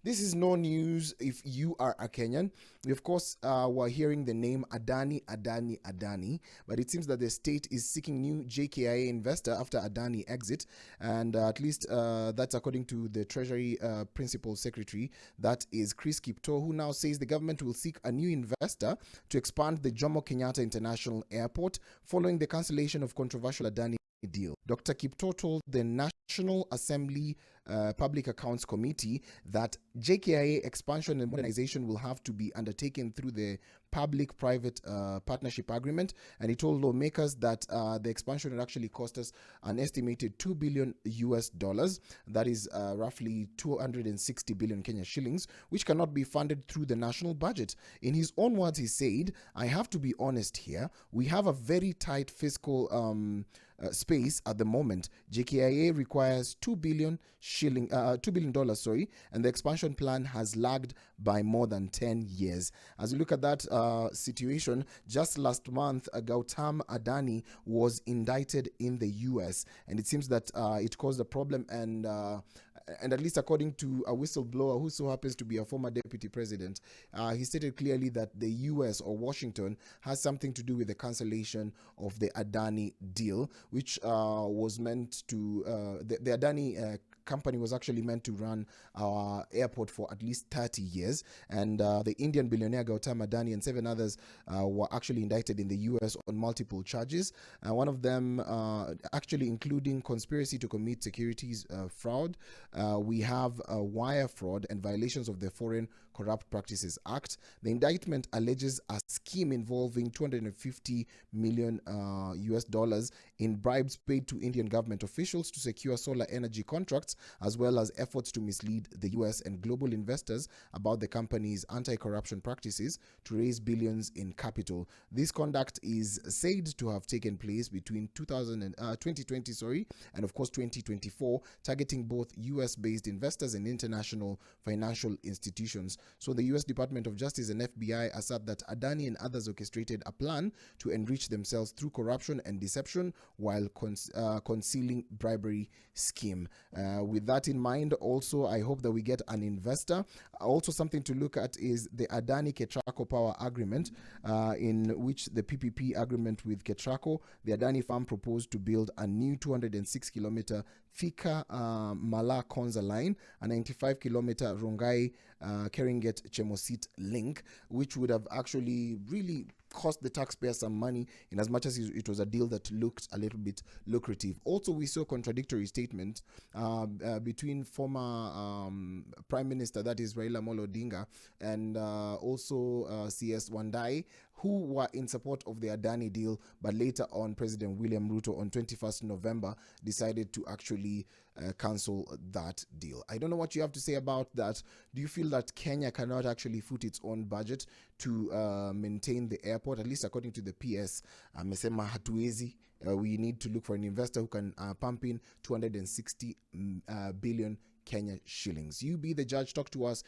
this is no news if you are a Kenyan. We, of course, were hearing the name Adani, but it seems that the state is seeking new Jkia investor after Adani exit, and at least that's according to the Treasury Principal Secretary, that is Chris Kiptoo, who now says the government will seek a new investor to expand the Jomo Kenyatta International Airport following the cancellation of controversial Adani deal. Dr. Kiptoo told the National Assembly Public Accounts Committee that JKIA expansion and modernization will have to be undertaken through the public-private partnership agreement, and he told lawmakers that the expansion would actually cost us an estimated $2 billion US. That is roughly 260 billion Kenya shillings, which cannot be funded through the national budget. In his own words, he said, "I have to be honest here. We have a very tight fiscal space at the moment. JKIA requires $2 billion, sorry, and the expansion plan has lagged by more than 10 years. As we look at that situation, just last month, Gautam Adani was indicted in the US, and it seems that it caused a problem, and at least according to a whistleblower who so happens to be a former deputy president, he stated clearly that the US or Washington has something to do with the cancellation of the Adani deal, which was meant to, the Adani company was actually meant to run our airport for at least 30 years. And the Indian billionaire Gautam Adani and 7 others were actually indicted in the US on multiple charges. One of them actually including conspiracy to commit securities fraud. We have wire fraud and violations of the Foreign Corrupt Practices Act. The indictment alleges a scheme involving 250 million US in bribes paid to Indian government officials to secure solar energy contracts, as well as efforts to mislead the US and global investors about the company's anti-corruption practices to raise billions in capital. This conduct is said to have taken place between 2020 and of course 2024, targeting both US-based investors and international financial institutions. So the US Department of Justice and FBI assert that Adani and others orchestrated a plan to enrich themselves through corruption and deception while concealing bribery scheme. With that in mind, also, I hope that we get an investor. Also, something to look at is the Adani Ketraco Power Agreement, in which the PPP agreement with Ketraco, the Adani farm proposed to build a new 206-kilometer Thika Mala Konza line, a 95-kilometer Rongai Keringet Chemosit link, which would have actually really cost the taxpayer some money, in as much as it was a deal that looked a little bit lucrative. Also, we saw contradictory statements between former Prime Minister, that is Raila Amolo Odinga, and also CS Wandai, who were in support of the Adani deal, but later on President William Ruto on 21st November decided to actually cancel that deal. I don't know what you have to say about that. Do you feel that Kenya cannot actually foot its own budget to maintain the airport, at least according to the PS? Amesema hatuwezi. We need to look for an investor who can pump in 260 billion Kenya shillings. You be the judge. Talk to us